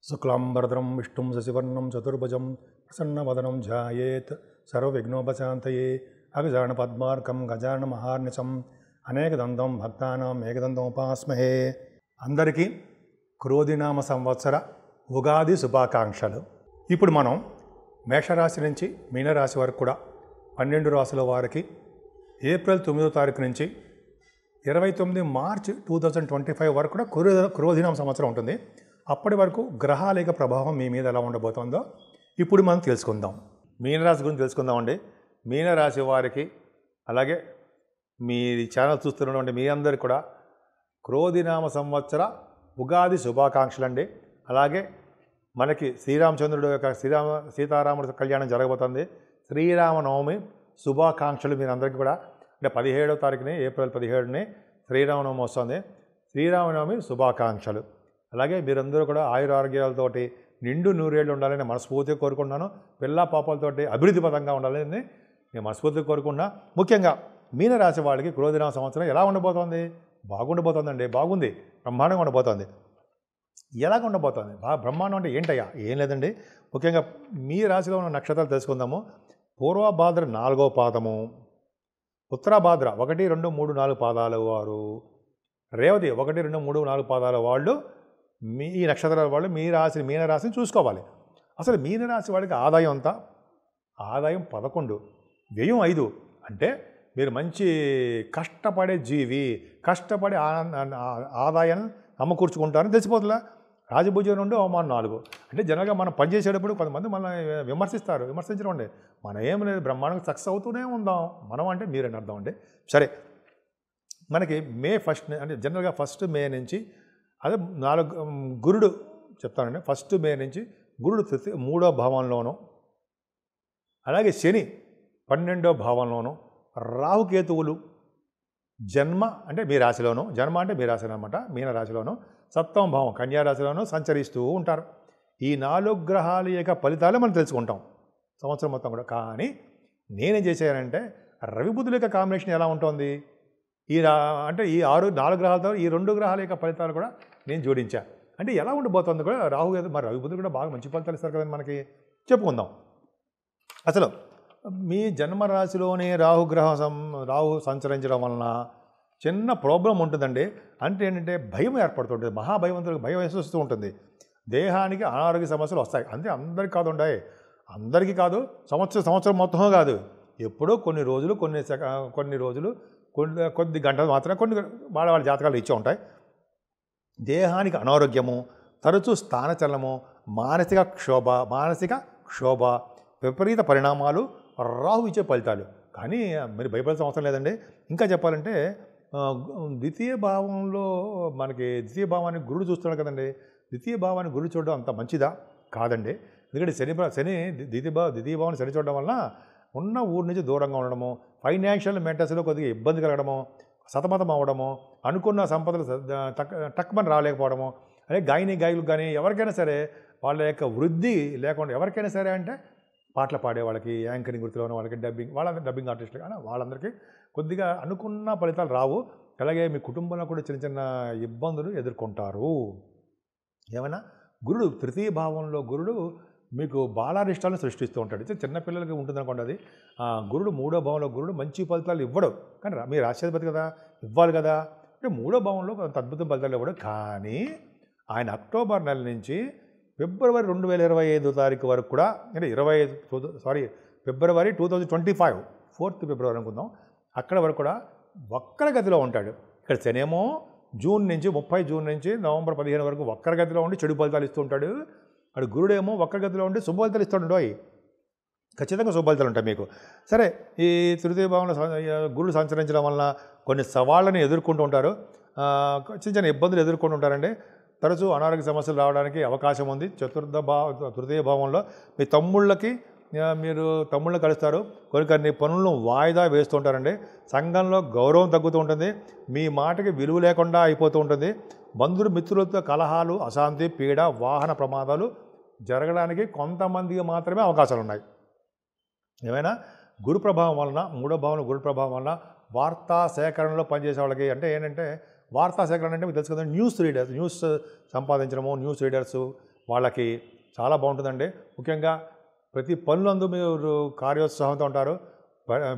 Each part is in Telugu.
శుక్లాంబరధరం విష్ణుం శశివర్ణం చతుర్భుజం ప్రసన్నవదనం ధ్యాయేత్ సర్వవిఘ్నోపశాంతయే అగజాన పద్మార్కం గజాన మహార్నిశం అనేకదంతం భక్తానాం ఏకదంతం ఉపాస్మహే. అందరికీ క్రోధినామ సంవత్సర ఉగాది శుభాకాంక్షలు. ఇప్పుడు మనం మేషరాశి నుంచి మీనరాశి వరకు కూడా 12 రాశుల వారికి ఏప్రిల్ 9వ తారీఖు నుంచి 29 మార్చి 2025 వరకు కూడా క్రోధినామ సంవత్సరం ఉంటుంది. అప్పటి వరకు గ్రహాల యొక్క ప్రభావం మీ మీద ఎలా ఉండబోతుందో ఇప్పుడు మనం తెలుసుకుందాం. మీనరాశి గురించి తెలుసుకుందామండి. మీనరాశి వారికి అలాగే మీ ఛానల్ చూస్తున్నటువంటి మీ అందరికీ కూడా క్రోధినామ సంవత్సర ఉగాది శుభాకాంక్షలు అండి. అలాగే మనకి శ్రీరామచంద్రుడు యొక్క సీతారాముడి కళ్యాణం జరగబోతుంది. శ్రీరామనవమి శుభాకాంక్షలు మీరందరికీ కూడా. అంటే 17వ తారీఖుని ఏప్రిల్ 17ని శ్రీరామనవమి వస్తుంది. శ్రీరామనవమి శుభాకాంక్షలు. అలాగే మీరందరూ కూడా ఆయురారోగ్యాలతోటి నిండు నూరేళ్ళు ఉండాలని మనస్ఫూర్తిగా కోరుకుంటున్నాను. పిల్ల పాపాలతోటి అభివృద్ధి పదంగా ఉండాలని నేను మనస్ఫూర్తిగా కోరుకుంటున్నా. ముఖ్యంగా మీనరాశి వాళ్ళకి క్రోధినామ సంవత్సరం ఎలా ఉండబోతోంది? బాగుండబోతోందండి. బాగుంది, బ్రహ్మాండంగా ఉండబోతోంది. ఎలాగ ఉండబోతోంది? బ్రహ్మాండం అంటే ఏంటయ్యా? ఏం లేదండి. ముఖ్యంగా మీ రాశిలో ఉన్న నక్షత్రాలు తెలుసుకుందాము. పూర్వభాద్ర 4వ పాదము, ఉత్తరాభాద్ర 1, 2, 3, 4 పాదాల వారు, రేవతి 1, 2, 3, 4 పాదాల వాళ్ళు మీ ఈ నక్షత్రాల వాళ్ళు మీనరాశిని చూసుకోవాలి. అసలు మీనరాశి వాళ్ళకి ఆదాయం అంతా ఆదాయం 11, వ్యయం 5. అంటే మీరు మంచి కష్టపడే జీవి, కష్టపడి ఆదాయాన్ని సమకూర్చుకుంటారని తెలిసిపోతుందా? రాజభుజం 2, అవమానం 4. అంటే జనరల్గా మనం పనిచేసేటప్పుడు కొంతమంది మనల్ని విమర్శించడం అండి. మనం ఏం లేదు, బ్రహ్మాండంగా సక్సెస్ అవుతూనే ఉందాం. మనం అంటే మీరని అర్థం అండి. సరే, మనకి మే 1 అంటే జనరల్గా 1 మే నుంచి అదే గురుడు చెప్తానండి. 1 మే నుంచి గురుడు 3వ భావంలోనూ, అలాగే శని 12వ భావంలోనూ, రాహుకేతువులు జన్మ అంటే మీ రాశిలోను, జన్మ అంటే మీ రాశిలో అనమాట, మీన రాశిలోను, 7వ భావం కన్యారాశిలోనూ సంచరిస్తూ ఉంటారు. ఈ 4 గ్రహాల యొక్క ఫలితాలు మనం తెలుసుకుంటాం సంవత్సరం మొత్తం కూడా. కానీ నేనేం చేశానంటే రవి బుధుల యొక్క కాంబినేషన్ ఎలా ఉంటుంది అంటే ఈ 4 గ్రహాలతో ఈ 2 గ్రహాల యొక్క ఫలితాలు కూడా నేను జోడించా. అంటే ఎలా ఉండబోతుంది కూడా రాహు మరి రవి బుధులు కూడా బాగా మంచి ఫలితాలు ఇస్తారు కదండి మనకి. చెప్పుకుందాం. అసలు మీ జన్మరాశిలోనే రాహు సంచరించడం వలన చిన్న ప్రాబ్లం ఉంటుందండి. అంటే ఏంటంటే భయం ఏర్పడుతుంటుంది. మహాభయవంతులకు భయం వేస్తూ ఉంటుంది. దేహానికి అనారోగ్య సమస్యలు వస్తాయి. అంతే, అందరికీ కాదు ఉంటాయి. అందరికీ కాదు, సంవత్సరం మొత్తం కాదు. ఎప్పుడో కొన్ని రోజులు కొద్ది గంటలు మాత్రమే వాళ్ళ జాతకాలు ఇచ్చే ఉంటాయి. దేహానికి అనారోగ్యము, తరచూ స్థానచలనము, మానసిక క్షోభ, విపరీత పరిణామాలు రాహు ఇచ్చే ఫలితాలు. కానీ మీరు భయపడాల్సిన అవసరం లేదండి. ఇంకా చెప్పాలంటే ద్వితీయ భావంలో మనకి ద్వితీయ భావాన్ని గురుడు చూస్తున్నాడు కదండి. ద్వితీయ భావాన్ని గురుడు చూడడం అంత మంచిదా? కాదండి. ఎందుకంటే శని ద్వితీయ భావాన్ని శని చూడడం వలన ఉన్న ఊరి నుంచి దూరంగా ఉండడము, ఫైనాన్షియల్ మెటర్స్లో కొద్దిగా ఇబ్బంది కలగడము, సతమతం అవ్వడము, అనుకున్న సంపదలు టక్మని రాలేకపోవడము, అదే గాయకులకు కానీ ఎవరికైనా సరే వాళ్ళ యొక్క వృద్ధి లేకుండా, ఎవరికైనా సరే అంటే పాటలు పాడే వాళ్ళకి, యాంకరింగ్ వృత్తిలో ఉన్న వాళ్ళకి, డబ్బింగ్ ఆర్టిస్టులు కానీ వాళ్ళందరికీ కొద్దిగా అనుకున్న ఫలితాలు రావు. అలాగే మీ కుటుంబంలో కూడా చిన్న చిన్న ఇబ్బందులు ఎదుర్కొంటారు. ఏమైనా గురుడు తృతీయ భావంలో గురుడు మీకు బాలారిష్టాలను సృష్టిస్తూ ఉంటాడు. చిన్నపిల్లలకి ఉంటుందనుకోండి అది. గురుడు 3వ భావంలో గురుడు మంచి ఫలితాలు ఇవ్వడు. కానీ మీ రాష్ట్రాధిపతి కదా, ఇవ్వాలి కదా. అంటే 3వ భావంలో కొంత అద్భుతం ఫలితాలు ఇవ్వడు. కానీ ఆయన అక్టోబర్ నెల నుంచి ఫిబ్రవరి 2025 తారీఖు వరకు కూడా, అంటే ఫిబ్రవరి 2025 4th ఫిబ్రవరి అనుకుందాం, అక్కడ వరకు కూడా వక్రగతిలో ఉంటాడు. ఇక్కడ శనేమో 30 జూన్ నుంచి నవంబర్ 15 వరకు వక్రగతిలో ఉండి చెడు ఫలితాలు ఇస్తూ ఉంటాడు. అక్కడ గురుడేమో వక్రగతిలో ఉండి శుభ ఫలితాలు ఇస్తుంటాడు. ఖచ్చితంగా శుభ ఫలితాలు ఉంటాయి మీకు. సరే, ఈ తృతీయ భావంలో గురుడు సంచరించడం వలన కొన్ని సవాళ్ళని ఎదుర్కొంటూ ఉంటారు. చిన్న ఇబ్బందులు ఎదుర్కొంటూ ఉంటారండి. తరచూ అనారోగ్య సమస్యలు రావడానికి అవకాశం ఉంది. తృతీయ భావంలో మీ తమ్ముళ్ళని కలుస్తారు. కొన్ని పనులను వాయిదా వేస్తూ ఉంటారండి. సంఘంలో గౌరవం తగ్గుతూ ఉంటుంది. మీ మాటకి విలువ లేకుండా అయిపోతూ ఉంటుంది. బంధువులు మిత్రులతో కలహాలు, అశాంతి, పీడ, వాహన ప్రమాదాలు జరగడానికి కొంతమందికి మాత్రమే అవకాశాలు ఉన్నాయి. ఏమైనా గురు ప్రభావం వలన, 3వ భావంలో గురు ప్రభావం వలన వార్తా సేకరణలో పనిచేసే వాళ్ళకి, అంటే ఏంటంటే వార్తా సేకరణ అంటే మీకు తెలుసు కదా, న్యూస్ సంపాదించడము, న్యూస్ రీడర్సు, వాళ్ళకి చాలా బాగుంటుందండి. ముఖ్యంగా ప్రతి పనులందు మీరు కార్యోత్సాహంతో ఉంటారు,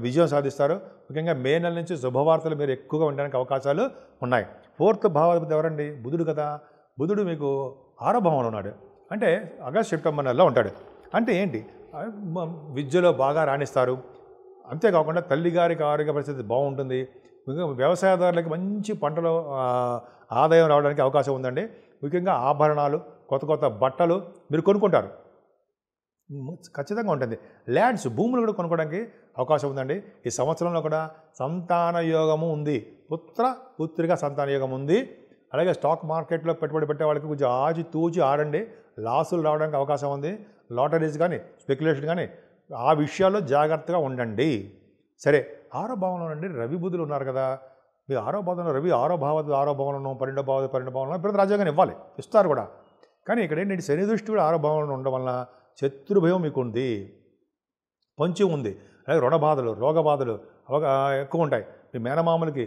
విజయం సాధిస్తారు. ముఖ్యంగా మే నెల నుంచి శుభవార్తలు మీరు ఎక్కువగా ఉండడానికి అవకాశాలు ఉన్నాయి. 4th భావాధిపతి ఎవరండి? బుధుడు కదా. బుధుడు మీకు 6వ భావంలో ఉన్నాడు. అంటే ఆగస్ట్ సెప్టెంబర్ నెలలో ఉంటాడు. అంటే ఏంటి? విద్యలో బాగా రాణిస్తారు. అంతేకాకుండా తల్లిగారికి ఆరోగ్య పరిస్థితి బాగుంటుంది. వ్యవసాయదారులకి మంచి పంటలో ఆదాయం రావడానికి అవకాశం ఉందండి. ముఖ్యంగా ఆభరణాలు, కొత్త కొత్త బట్టలు మీరు కొనుక్కుంటారు, ఖచ్చితంగా ఉంటుంది. ల్యాండ్స్, భూములు కూడా కొనుక్కోవడానికి అవకాశం ఉందండి. ఈ సంవత్సరంలో కూడా సంతాన యోగము ఉంది. పుత్రిక సంతాన యోగం ఉంది. అలాగే స్టాక్ మార్కెట్లో పెట్టుబడి పెట్టే వాళ్ళకి కొంచెం ఆచితూచి ఆడండి, లాసులు రావడానికి అవకాశం ఉంది. లాటరీస్ కానీ, స్పెక్యులేషన్ కానీ, ఆ విషయాల్లో జాగ్రత్తగా ఉండండి. సరే, 6వ భావంలో నుండి రవి బుధులు ఉన్నారు కదా. మీ 6వ భావంలో రవి 6వ భావంలో 12వ భావంలో ప్రతి రాజ్యాంగాన్ని ఇవ్వాలి, ఇస్తారు కూడా. కానీ ఇక్కడ ఏంటంటే శని దృష్టి కూడా 6వ భావంలో ఉండడం వలన శత్రుభయం మీకు ఉంది, పొంచి ఉంది. అలాగే రుణ బాధలు, రోగ బాధలు ఎక్కువ ఉంటాయి. మీ మేనమామలకి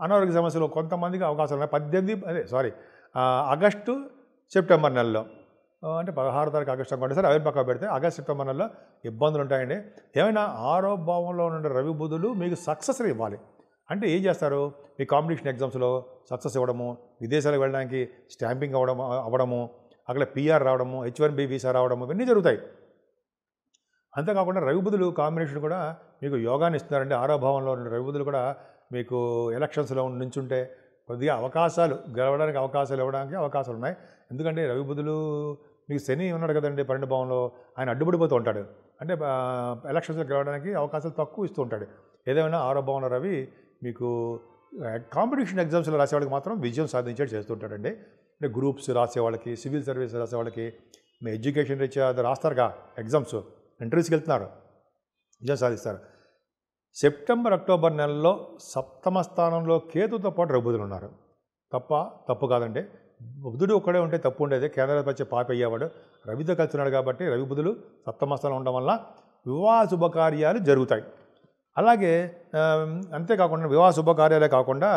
అనారోగ్య సమస్యలు కొంతమందికి అవకాశాలు ఉన్నాయి. ఆగస్టు సెప్టెంబర్ నెలలో, అంటే 16వ తారీఖు ఆగస్టు అనుకోండి సార్, అవి పక్క పెడితే ఆగస్ట్ సెప్టెంబర్ నెలలో ఇబ్బందులు ఉంటాయండి. ఏమైనా 6వ భావంలో ఉండే రవి బుధులు మీకు సక్సెస్ని ఇవ్వాలి. అంటే ఏం చేస్తారు? మీ కాంపిటీషన్ ఎగ్జామ్స్లో సక్సెస్ ఇవ్వడము, విదేశాలకు వెళ్ళడానికి స్టాంపింగ్ అవ్వడము, అక్కడ పిఆర్ రావడము, H1B వీసా రావడము, ఇవన్నీ జరుగుతాయి. అంతేకాకుండా రవి బుధులు కాంబినేషన్ కూడా మీకు యోగాన్ని ఇస్తున్నారండి. 6వ భావంలో ఉన్న రవి బుధులు కూడా మీకు ఎలక్షన్స్లో నుంచుంటే కొద్దిగా అవకాశాలు గెలవడానికి, అవకాశాలు ఇవ్వడానికి అవకాశాలు ఉన్నాయి. ఎందుకంటే రవి బుధులు మీకు శని ఉన్నాడు కదండి 12వ భావంలో, ఆయన అడ్డుపడిపోతూ ఉంటాడు. అంటే ఎలక్షన్స్లో గెలవడానికి అవకాశాలు తక్కువ ఇస్తూ ఉంటాడు. ఏదేమైనా 6వ భావంలో రవి మీకు కాంపిటీషన్ ఎగ్జామ్స్లో రాసేవాళ్ళకి మాత్రం విజయం సాధించేది చేస్తుంటాడండి. అంటే గ్రూప్స్ రాసేవాళ్ళకి, సివిల్ సర్వీస్ రాసేవాళ్ళకి, మీ ఎడ్యుకేషన్ రీత్యా అది రాస్తారుగా ఎగ్జామ్స్, ఇంటర్వ్యూస్కి వెళ్తున్నారు, విజయం సాధిస్తారు. సెప్టెంబర్, అక్టోబర్ నెలలో 7వ స్థానంలో కేతుతో పాటు రవి బుధులు ఉన్నారు. తప్పు కాదండి. బుధుడు ఒక్కడే ఉంటే తప్పు ఉండేది, కేంద్రాధిపత్య పాపి అయ్యేవాడు. రవితో కలిసి ఉన్నాడు కాబట్టి రవి బుధులు 7వ స్థానంలో ఉండడం వల్ల వివాహ శుభకార్యాలు జరుగుతాయి. అలాగే అంతేకాకుండా వివాహ శుభకార్యాలే కాకుండా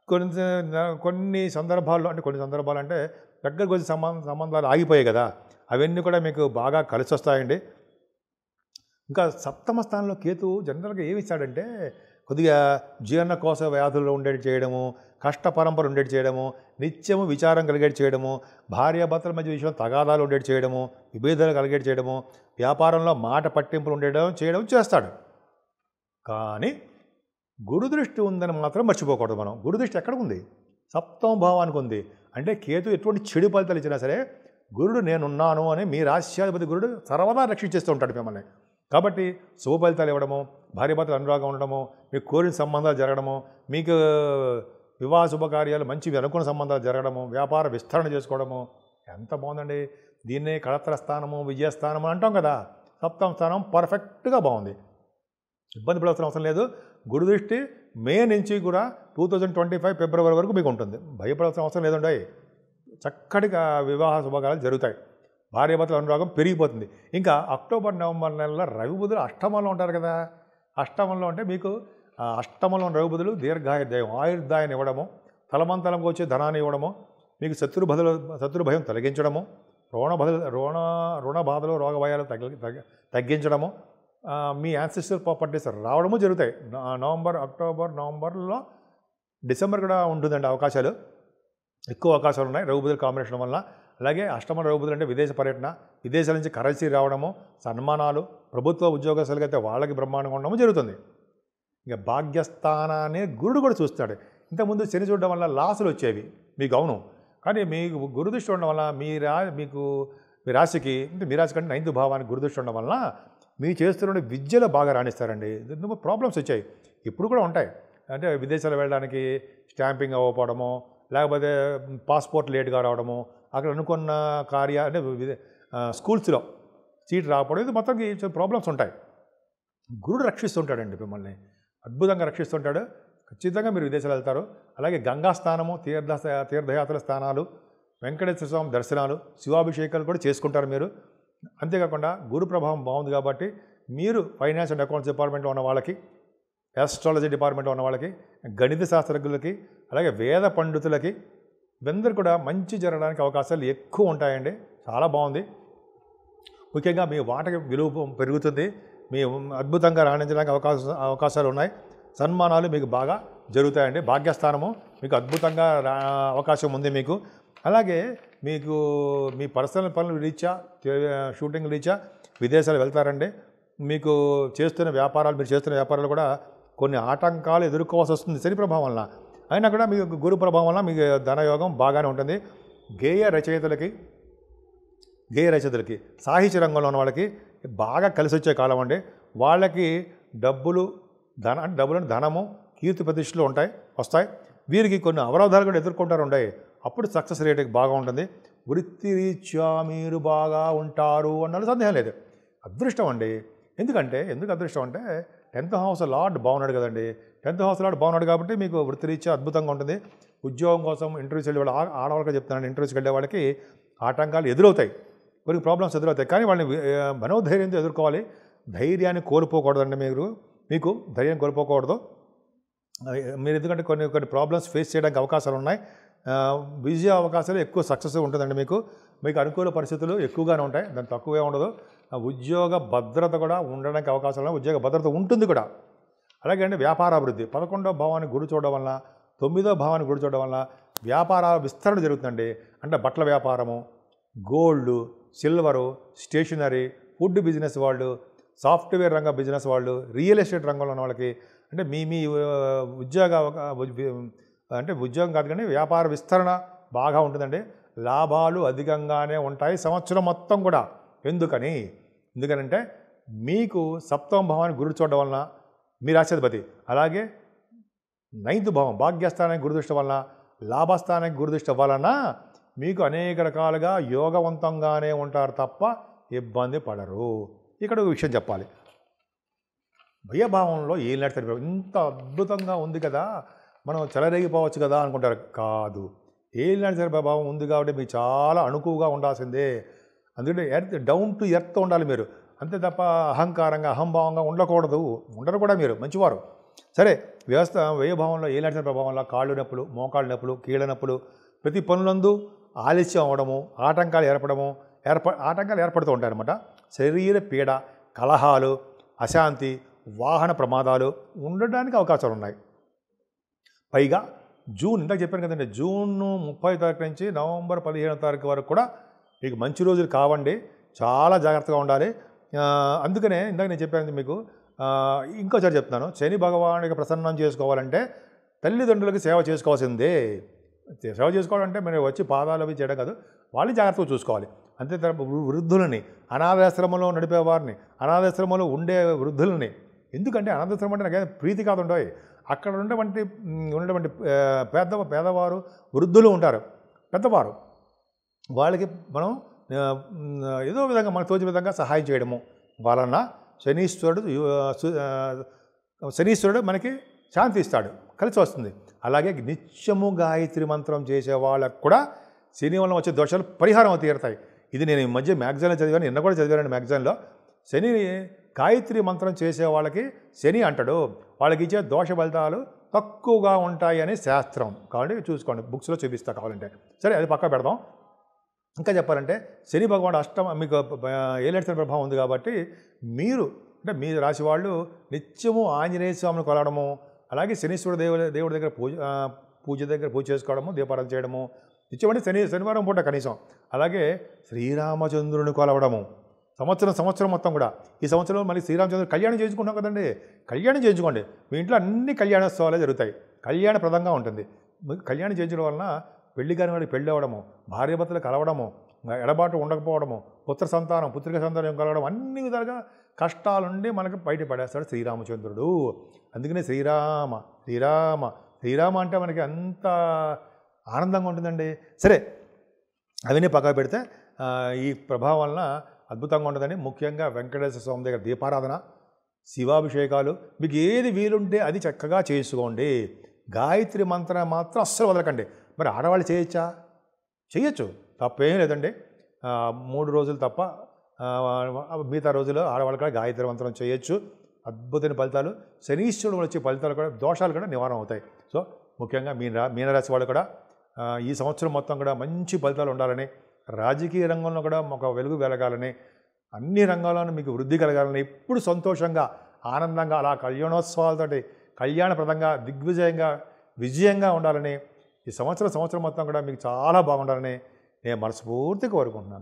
కొన్ని సందర్భాల్లో అంటే దగ్గరకు వచ్చే సంబంధాలు ఆగిపోయాయి కదా, అవన్నీ కూడా మీకు బాగా కలిసి వస్తాయండి. ఇంకా 7వ స్థానంలో కేతు జనరల్గా ఏమి ఇస్తాడంటే కొద్దిగా జీర్ణకోశ వ్యాధులు ఉండేటి చేయడము, కష్ట పరంపర ఉండేటి చేయడము, నిత్యము విచారం కలిగేటి చేయడము, భార్యాభర్తల మధ్య విషయంలో తగాదాలు ఉండేటి చేయడము, విభేదాలు కలిగేటి చేయడము, వ్యాపారంలో మాట పట్టింపులు చేయడం చేస్తాడు. కానీ గురుదృష్టి ఉందని మాత్రం మర్చిపోకూడదు మనం. గురుదృష్టి ఎక్కడికి ఉంది? 7వ భావానికి ఉంది. అంటే కేతు ఎటువంటి చెడు ఫలితాలు ఇచ్చినా సరే గురుడు నేనున్నాను అని మీ రాశ్యాధిపతి గురుడు సర్వదా రక్షించేస్తూ ఉంటాడు మిమ్మల్ని. కాబట్టి శుభ ఫలితాలు ఇవ్వడము, భార్యాభర్తలు అనురాగం ఉండడము, మీకు కోరిన సంబంధాలు జరగడము, మీకు వివాహ శుభకార్యాలు మంచి అనుకున్న సంబంధాలు జరగడము, వ్యాపార విస్తరణ చేసుకోవడము, ఎంత బాగుందండి. దీన్నే కళత్ర స్థానము, విజయస్థానము అంటాం కదా. 7వ స్థానం పర్ఫెక్ట్గా బాగుంది, ఇబ్బంది పడాల్సిన అవసరం లేదు. గురుదృష్టి మే నుంచి కూడా 2025 ఫిబ్రవరి వరకు మీకు ఉంటుంది, భయపడాల్సిన అవసరం లేదండి. చక్కటిగా వివాహ శుభకార్యాలు జరుగుతాయి, భార్యాభర్తల అనురాగం పెరిగిపోతుంది. ఇంకా అక్టోబర్, నవంబర్ నెలలో రవి బుధులు అష్టమంలో ఉంటారు కదా. అష్టమంలో అంటే మీకు అష్టమంలో రవి బుధులు దీర్ఘాయుర్దాయం, ఆయుర్దాయాన్ని ఇవ్వడము, తలమంతలంకి వచ్చే ధనాన్ని ఇవ్వడము, మీకు శత్రు భయం తొలగించడము, రుణ బాధలు, రోగ భయాలు తగ్గించడము, మీ యాన్సిస్టర్ ప్రాపర్టీస్ రావడము జరుగుతాయి. అక్టోబర్, నవంబర్లో, డిసెంబర్ కూడా ఉంటుందండి అవకాశాలు, ఎక్కువ అవకాశాలు ఉన్నాయి రవి బుధుల కాంబినేషన్ వల్ల. అలాగే అష్టమ రవి బుధులు అంటే విదేశ పర్యటన, విదేశాల నుంచి కరెన్సీ రావడము, సన్మానాలు, ప్రభుత్వ ఉద్యోగస్తులకి అయితే వాళ్ళకి బ్రహ్మాండంగా ఉండడము జరుగుతుంది. ఇక భాగ్యస్థానాన్ని గురుడు కూడా చూస్తాడు. ఇంతకుముందు శని చూడడం వల్ల లాసులు వచ్చేవి మీకు, అవును. కానీ మీకు గురుదృష్టి ఉండడం వల్ల మీ రాశికి, అంటే మీ రాశి కంటే 9వ భావానికి గురుదృష్టి ఉండడం వల్ల మీరు చేస్తున్న విద్యలో బాగా రాణిస్తారండి. ప్రాబ్లమ్స్ వచ్చాయి, ఇప్పుడు కూడా ఉంటాయి. అంటే విదేశాలు వెళ్ళడానికి స్టాంపింగ్ అవ్వకపోవడము, లేకపోతే పాస్పోర్ట్ లేట్గా రావడము, అక్కడ అనుకున్న అంటే స్కూల్స్లో సీట్ రాకపోవడం, ఇది మొత్తానికి ప్రాబ్లమ్స్ ఉంటాయి. గురుడు రక్షిస్తుంటాడండి మిమ్మల్ని, అద్భుతంగా రక్షిస్తుంటాడు. ఖచ్చితంగా మీరు విదేశాలు వెళ్తారు. అలాగే గంగా స్నానము, తీర్థయాత్రల స్థానాలు, వెంకటేశ్వర స్వామి దర్శనాలు, శివాభిషేకాలు కూడా చేసుకుంటారు మీరు. అంతేకాకుండా గురు ప్రభావం బాగుంది కాబట్టి మీరు ఫైనాన్స్ అండ్ అకౌంట్స్ డిపార్ట్మెంట్లో ఉన్న వాళ్ళకి, ఆస్ట్రాలజీ డిపార్ట్మెంట్లో ఉన్న వాళ్ళకి, గణిత శాస్త్రజ్ఞులకి, అలాగే వేద పండితులకి, వీరందరూ కూడా మంచి జరగడానికి అవకాశాలు ఎక్కువ ఉంటాయండి. చాలా బాగుంది. ముఖ్యంగా మీ వాటకి విలువ పెరుగుతుంది. మీ అద్భుతంగా రాణించడానికి అవకాశాలు ఉన్నాయి. సన్మానాలు మీకు బాగా జరుగుతాయండి. భాగ్యస్థానము మీకు అద్భుతంగా అవకాశం ఉంది మీకు. అలాగే మీకు మీ పర్సనల్ పనులు రీత్యా, షూటింగ్ రీత్యా విదేశాలు వెళ్తారండి. మీకు మీరు చేస్తున్న వ్యాపారాలు కూడా కొన్ని ఆటంకాలు ఎదుర్కోవాల్సి వస్తుంది శని ప్రభావం వలన. అయినా కూడా మీకు గురు ప్రభావం వలన మీకు ధనయోగం బాగానే ఉంటుంది. గేయ రచయితలకి సాహిత్య రంగంలో ఉన్న వాళ్ళకి బాగా కలిసి వచ్చే కాలం అండి. వాళ్ళకి ధనము, కీర్తి ప్రతిష్టలు వస్తాయి. వీరికి కొన్ని అవరోధాలు కూడా ఎదుర్కొంటారు ఉంటాయి. అప్పుడు సక్సెస్ రేట్ బాగా ఉంటుంది. వృత్తిరీత్యా మీరు బాగా ఉంటారు అన్నది సందేహం లేదు. అదృష్టం అండి. ఎందుకు అదృష్టం అంటే 10th హౌస్ లార్డ్ బాగున్నాడు కదండి. 10th హౌస్ లార్డ్ బాగున్నాడు కాబట్టి మీకు వృత్తిరీత్యా అద్భుతంగా ఉంటుంది. ఉద్యోగం కోసం ఇంటర్వ్యూస్ వెళ్ళే వాళ్ళు, ఆడవాళ్ళకి చెప్తున్నాను, ఇంటర్వ్యూస్కి వెళ్ళే వాళ్ళకి ఆటంకాలు ఎదురవుతాయి, కొన్ని ప్రాబ్లమ్స్ ఎదురవుతాయి. కానీ వాళ్ళని మనోధైర్యంతో ఎదుర్కోవాలి. ధైర్యాన్ని కోల్పోకూడదండి. మీకు ధైర్యం కోల్పోకూడదు మీరు. ఎందుకంటే కొన్ని ప్రాబ్లమ్స్ ఫేస్ చేయడానికి అవకాశాలు ఉన్నాయి. విజయ అవకాశాలు ఎక్కువ సక్సెస్ ఉంటుందండి. మీకు అనుకూల పరిస్థితులు ఎక్కువగానే ఉంటాయి, దాని తక్కువే ఉండదు. ఉద్యోగ భద్రత కూడా ఉండడానికి అవకాశాలు ఉన్నాయి. ఉద్యోగ భద్రత ఉంటుంది కూడా. అలాగే అండి వ్యాపారాభివృద్ధి 11వ భావాన్ని గురి చూడడం వలన, 9వ భావాన్ని గురి చూడడం వలన వ్యాపార విస్తరణ జరుగుతుందండి. అంటే బట్టల వ్యాపారము, gold, silver, stationery, food business వాళ్ళు, సాఫ్ట్వేర్ రంగ బిజినెస్ వాళ్ళు, రియల్ ఎస్టేట్ రంగంలో ఉన్న వాళ్ళకి అంటే మీ ఉద్యోగం కాదు కానీ వ్యాపార విస్తరణ బాగా ఉంటుందండి. లాభాలు అధికంగానే ఉంటాయి సంవత్సరం మొత్తం కూడా. ఎందుకనంటే మీకు 7వ భావాన్ని గురి చూడడం వలన మీ రాష్ట్రాధిపతి, అలాగే 9th భావం భాగ్యస్థానానికి గురుదృష్టి వలన, లాభస్థానానికి గురుదృష్టి వలన మీకు అనేక రకాలుగా యోగవంతంగానే ఉంటారు తప్ప ఇబ్బంది పడరు. ఇక్కడ ఒక విషయం చెప్పాలి. భయభావంలో ఏలినాటి శని ఇంత అద్భుతంగా ఉంది కదా, మనం చెలరేగిపోవచ్చు కదా అనుకుంటారు. కాదు, ఏలినాటి శని ప్రభావం ఉంది కాబట్టి మీకు చాలా అణుకువగా ఉండాల్సిందే. అందుకంటే డౌన్ టు ఎర్త్ ఉండాలి మీరు, అంతే తప్ప అహంకారంగా అహంభావంగా ఉండరు కూడా మీరు మంచివారు. సరే, వ్యయభావంలో ఏలినాటి శని ప్రభావంలో కాళ్ళు నొప్పులు, మోకాళ్ళు నొప్పులు, కీళ్ళ నొప్పులు, ప్రతి పనులందు ఆలస్యం అవ్వడము, ఆటంకాలు ఏర్పడుతూ ఉంటాయన్నమాట. శరీర పీడ, కలహాలు, అశాంతి, వాహన ప్రమాదాలు ఉండడానికి అవకాశాలు ఉన్నాయి. పైగా ఇందాక చెప్పాను కదండి, జూన్ 30వ తారీఖు నుంచి నవంబర్ 15వ తారీఖు వరకు కూడా మీకు మంచి రోజులు కావండి. చాలా జాగ్రత్తగా ఉండాలి. అందుకనే ఇందాక నేను చెప్పాను మీకు. ఇంకోసారి చెప్తున్నాను, శని భగవానుడికి ప్రసన్నం చేసుకోవాలంటే తల్లిదండ్రులకి సేవ చేసుకోవాల్సిందే. సేవ చేసుకోవాలంటే మీరు వచ్చి పాదాలు అవి చేయడం కాదు, వాళ్ళని జాగ్రత్తగా చూసుకోవాలి. అంతే తప్ప వృద్ధులని, అనాథాశ్రమంలో నడిపేవారిని, అనాథాశ్రమంలో ఉండే వృద్ధులని. ఎందుకంటే అనాథాశ్రమం అంటే నాకేం ప్రీతి కాదు ఉంటాయి. అక్కడ ఉన్నటువంటి పేదవారు, వృద్ధులు ఉంటారు, పెద్దవారు. వాళ్ళకి మనం ఏదో విధంగా మనకు తోచిన విధంగా సహాయం చేయడము వలన శనీశ్వరుడు మనకి శాంతి ఇస్తాడు, కలిసి వస్తుంది. అలాగే నిత్యము గాయత్రి మంత్రం చేసే వాళ్ళకు కూడా శని వలన వచ్చే దోషాలు పరిహారం తీరుతాయి. ఇది నేను ఈ మధ్య మ్యాగజైన్లో చదివాను, నిన్న కూడా చదివాను మ్యాగజైన్లో. శని గాయత్రి మంత్రం చేసే వాళ్ళకి శని అంటాడు, వాళ్ళకి ఇచ్చే దోష ఫలితాలు తక్కువగా ఉంటాయి అని శాస్త్రం. కాబట్టి చూసుకోండి, బుక్స్లో చూపిస్తా కావాలంటే. సరే, అది పక్క పెడదాం. ఇంకా చెప్పాలంటే శని భగవానుడు మీకు ఏలినాటి శని ప్రభావం ఉంది కాబట్టి మీరు మీ రాశి వాళ్ళు నిత్యము ఆంజనేయ స్వామిని కొలవడము, అలాగే శనీశ్వరుడు దేవుడి దగ్గర పూజ చేసుకోవడము, దీపారాధన చేయడము నిత్యం అంటే శనివారం పూట కనీసం. అలాగే శ్రీరామచంద్రుని కొలవడము సంవత్సరం మొత్తం కూడా. ఈ సంవత్సరంలో మళ్ళీ శ్రీరామచంద్రుడు కళ్యాణం చేయించుకుంటాం కదండి, కళ్యాణం చేయించుకోండి. మీ ఇంట్లో అన్ని కళ్యాణోత్సవాలే జరుగుతాయి, కళ్యాణప్రదంగా ఉంటుంది. కళ్యాణం చేయించడం వలన పెళ్లి కాని వాడికి పెళ్ళి అవ్వడము, భార్యాభర్తలు కలవడము, ఎడబాటు ఉండకపోవడము, పుత్రిక సంతానం కలవడం, అన్ని విధాలుగా కష్టాల నుండి మనకు బయటపడేస్తాడు శ్రీరామచంద్రుడు. అందుకనే శ్రీరామ అంటే మనకి అంత ఆనందంగా ఉంటుందండి. సరే, అవన్నీ పక్కన పెడితే ఈ ప్రభావం వలన అద్భుతంగా ఉంటుందండి. ముఖ్యంగా వెంకటేశ్వర స్వామి దగ్గర దీపారాధన, శివాభిషేకాలు, మీకు ఏది వీలుంటే అది చక్కగా చేసుకోండి. గాయత్రి మంత్రం మాత్రం అస్సలు వదలకండి. మరి ఆడవాళ్ళు చేయొచ్చు, తప్పేం లేదండి. 3 రోజులు తప్ప మిగతా రోజుల్లో ఆడవాళ్ళు కూడా గాయత్రి మంత్రం చేయొచ్చు. అద్భుతమైన ఫలితాలు, శనీశ్వరుడు వచ్చే ఫలితాలు కూడా, దోషాలు కూడా నివారణ అవుతాయి. సో ముఖ్యంగా మీనరాశి వాళ్ళు కూడా ఈ సంవత్సరం మొత్తం కూడా మంచి ఫలితాలు ఉండాలని రాజకీయ రంగంలో కూడా ఒక వెలుగు వెలగాలని, అన్ని రంగాల్లోనూ మీకు వృద్ధి కలగాలని, ఎప్పుడు సంతోషంగా ఆనందంగా అలా కళ్యాణోత్సవాలతోటి కళ్యాణప్రదంగా దిగ్విజయంగా విజయంగా ఉండాలని, ఈ సంవత్సరం మొత్తం కూడా మీకు చాలా బాగుండాలని నేను మనస్ఫూర్తిగా కోరుకుంటున్నాను.